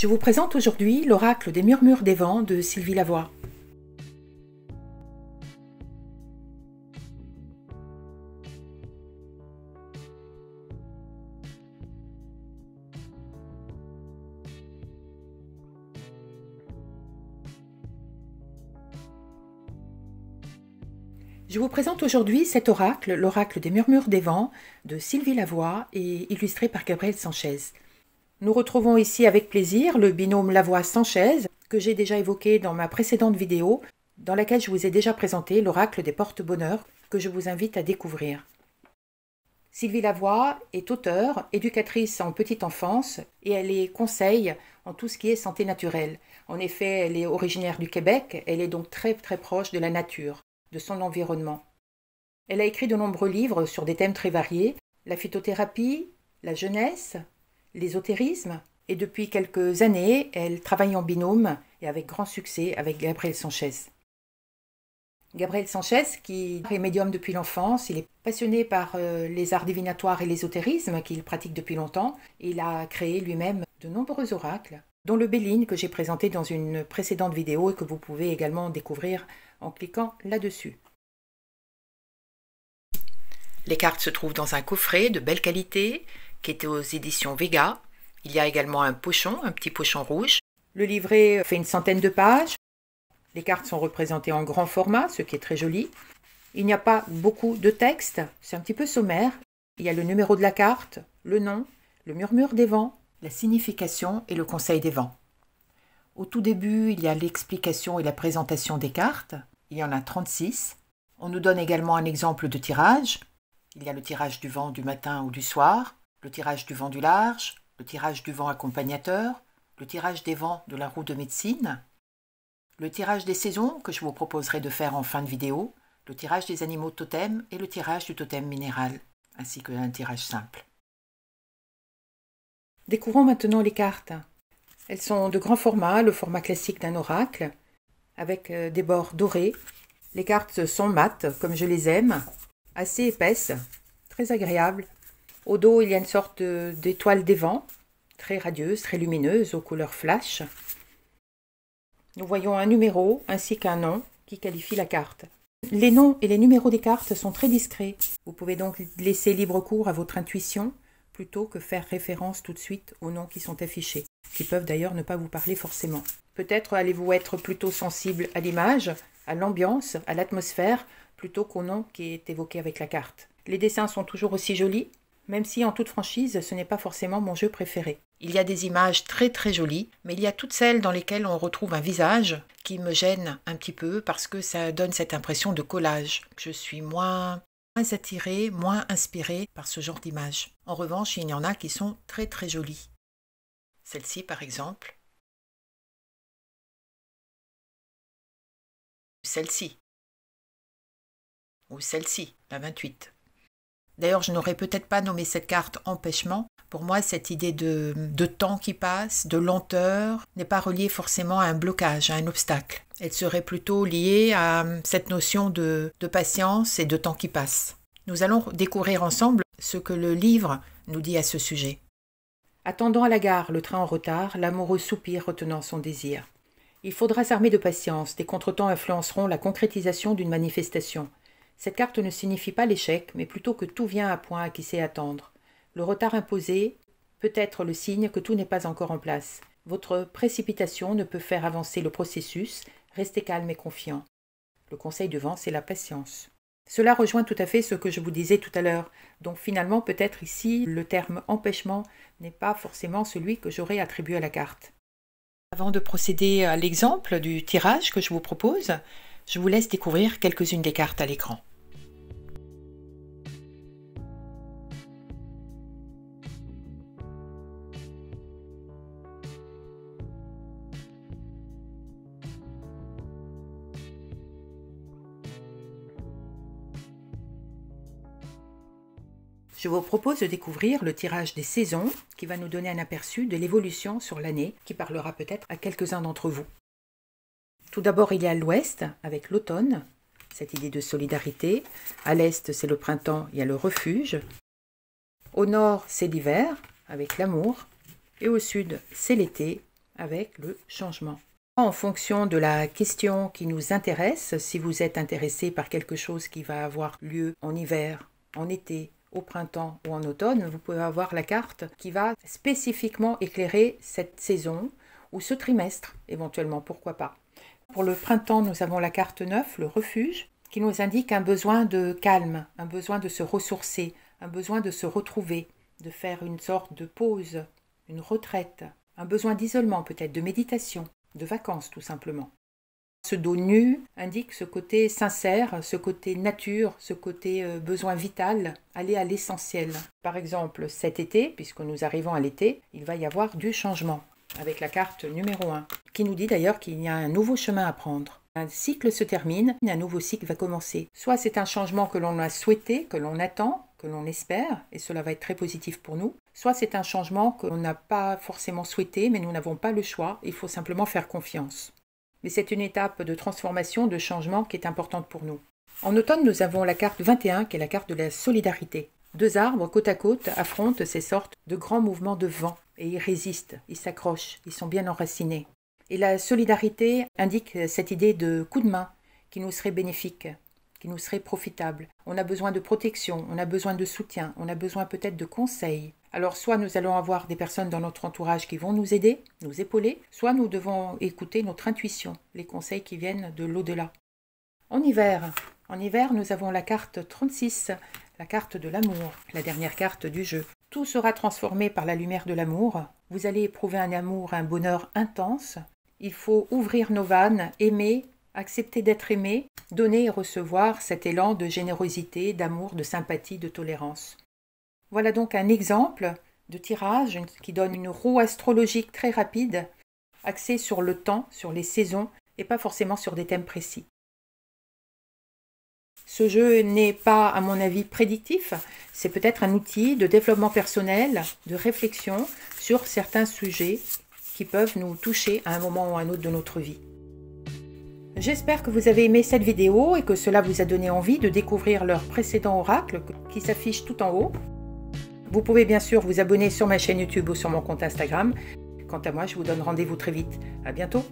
Je vous présente aujourd'hui l'oracle des murmures des vents de Sylvie Lavoie. Je vous présente aujourd'hui cet oracle, l'oracle des murmures des vents de Sylvie Lavoie et illustré par Gabriel Sanchez. Nous retrouvons ici avec plaisir le binôme Lavoie-Sanchez que j'ai déjà évoqué dans ma précédente vidéo dans laquelle je vous ai déjà présenté l'oracle des porte-bonheur que je vous invite à découvrir. Sylvie Lavoie est auteure, éducatrice en petite enfance et elle est conseil en tout ce qui est santé naturelle. En effet, elle est originaire du Québec, elle est donc très proche de la nature, de son environnement. Elle a écrit de nombreux livres sur des thèmes très variés, la phytothérapie, la jeunesse, l'ésotérisme, et depuis quelques années, elle travaille en binôme et avec grand succès avec Gabriel Sanchez. Gabriel Sanchez, qui est médium depuis l'enfance, il est passionné par les arts divinatoires et l'ésotérisme qu'il pratique depuis longtemps. Il a créé lui-même de nombreux oracles, dont le Béline que j'ai présenté dans une précédente vidéo et que vous pouvez également découvrir en cliquant là-dessus. Les cartes se trouvent dans un coffret de belle qualité qui était aux éditions Vega. Il y a également un pochon, un petit pochon rouge. Le livret fait une centaine de pages. Les cartes sont représentées en grand format, ce qui est très joli. Il n'y a pas beaucoup de texte, c'est un petit peu sommaire. Il y a le numéro de la carte, le nom, le murmure des vents, la signification et le conseil des vents. Au tout début, il y a l'explication et la présentation des cartes. Il y en a 36. On nous donne également un exemple de tirage. Il y a le tirage du vent du matin ou du soir, le tirage du vent du large, le tirage du vent accompagnateur, le tirage des vents de la roue de médecine, le tirage des saisons que je vous proposerai de faire en fin de vidéo, le tirage des animaux totems et le tirage du totem minéral, ainsi qu'un tirage simple. Découvrons maintenant les cartes. Elles sont de grand format, le format classique d'un oracle, avec des bords dorés. Les cartes sont mates, comme je les aime, assez épaisses, très agréables. Au dos, il y a une sorte d'étoile des vents, très radieuse, très lumineuse, aux couleurs flash. Nous voyons un numéro ainsi qu'un nom qui qualifie la carte. Les noms et les numéros des cartes sont très discrets. Vous pouvez donc laisser libre cours à votre intuition plutôt que faire référence tout de suite aux noms qui sont affichés, qui peuvent d'ailleurs ne pas vous parler forcément. Peut-être allez-vous être plutôt sensible à l'image, à l'ambiance, à l'atmosphère, plutôt qu'au nom qui est évoqué avec la carte. Les dessins sont toujours aussi jolis, même si en toute franchise, ce n'est pas forcément mon jeu préféré. Il y a des images très jolies, mais il y a toutes celles dans lesquelles on retrouve un visage qui me gêne un petit peu parce que ça donne cette impression de collage. Je suis moins attirée, moins inspirée par ce genre d'image. En revanche, il y en a qui sont très jolies. Celle-ci, par exemple. Celle-ci. Ou celle-ci, la 28. D'ailleurs, je n'aurais peut-être pas nommé cette carte empêchement. Pour moi, cette idée de temps qui passe, de lenteur, n'est pas reliée forcément à un blocage, à un obstacle. Elle serait plutôt liée à cette notion de patience et de temps qui passe. Nous allons découvrir ensemble ce que le livre nous dit à ce sujet. Attendant à la gare le train en retard, l'amoureux soupire retenant son désir. Il faudra s'armer de patience, des contretemps influenceront la concrétisation d'une manifestation. Cette carte ne signifie pas l'échec, mais plutôt que tout vient à point à qui sait attendre. Le retard imposé peut être le signe que tout n'est pas encore en place. Votre précipitation ne peut faire avancer le processus, restez calme et confiant. Le conseil du vent, c'est la patience. Cela rejoint tout à fait ce que je vous disais tout à l'heure. Donc finalement, peut-être ici, le terme empêchement n'est pas forcément celui que j'aurais attribué à la carte. Avant de procéder à l'exemple du tirage que je vous propose, je vous laisse découvrir quelques-unes des cartes à l'écran. Je vous propose de découvrir le tirage des saisons qui va nous donner un aperçu de l'évolution sur l'année qui parlera peut-être à quelques-uns d'entre vous. Tout d'abord, il y a l'ouest avec l'automne, cette idée de solidarité. À l'est, c'est le printemps, il y a le refuge. Au nord, c'est l'hiver avec l'amour. Et au sud, c'est l'été avec le changement. En fonction de la question qui nous intéresse, si vous êtes intéressé par quelque chose qui va avoir lieu en hiver, en été, au printemps ou en automne, vous pouvez avoir la carte qui va spécifiquement éclairer cette saison ou ce trimestre, éventuellement, pourquoi pas. Pour le printemps, nous avons la carte 9, le refuge, qui nous indique un besoin de calme, un besoin de se ressourcer, un besoin de se retrouver, de faire une sorte de pause, une retraite, un besoin d'isolement peut-être, de méditation, de vacances tout simplement. Ce dos nu indique ce côté sincère, ce côté nature, ce côté besoin vital, aller à l'essentiel. Par exemple, cet été, puisque nous arrivons à l'été, il va y avoir du changement, avec la carte numéro 1, qui nous dit d'ailleurs qu'il y a un nouveau chemin à prendre. Un cycle se termine, un nouveau cycle va commencer. Soit c'est un changement que l'on a souhaité, que l'on attend, que l'on espère, et cela va être très positif pour nous. Soit c'est un changement que l'on n'a pas forcément souhaité, mais nous n'avons pas le choix, il faut simplement faire confiance. Mais c'est une étape de transformation, de changement qui est importante pour nous. En automne, nous avons la carte 21, qui est la carte de la solidarité. Deux arbres côte à côte affrontent ces sortes de grands mouvements de vent, et ils résistent, ils s'accrochent, ils sont bien enracinés. Et la solidarité indique cette idée de coup de main qui nous serait bénéfique, qui nous serait profitable. On a besoin de protection, on a besoin de soutien, on a besoin peut-être de conseils. Alors soit nous allons avoir des personnes dans notre entourage qui vont nous aider, nous épauler, soit nous devons écouter notre intuition, les conseils qui viennent de l'au-delà. En hiver, nous avons la carte 36, la carte de l'amour, la dernière carte du jeu. Tout sera transformé par la lumière de l'amour. Vous allez éprouver un amour, un bonheur intense. Il faut ouvrir nos vannes, aimer, accepter d'être aimé, donner et recevoir cet élan de générosité, d'amour, de sympathie, de tolérance. Voilà donc un exemple de tirage qui donne une roue astrologique très rapide, axée sur le temps, sur les saisons et pas forcément sur des thèmes précis. Ce jeu n'est pas, à mon avis, prédictif, c'est peut-être un outil de développement personnel, de réflexion sur certains sujets qui peuvent nous toucher à un moment ou à un autre de notre vie. J'espère que vous avez aimé cette vidéo et que cela vous a donné envie de découvrir leur précédent oracle qui s'affiche tout en haut. Vous pouvez bien sûr vous abonner sur ma chaîne YouTube ou sur mon compte Instagram. Quant à moi, je vous donne rendez-vous très vite. À bientôt!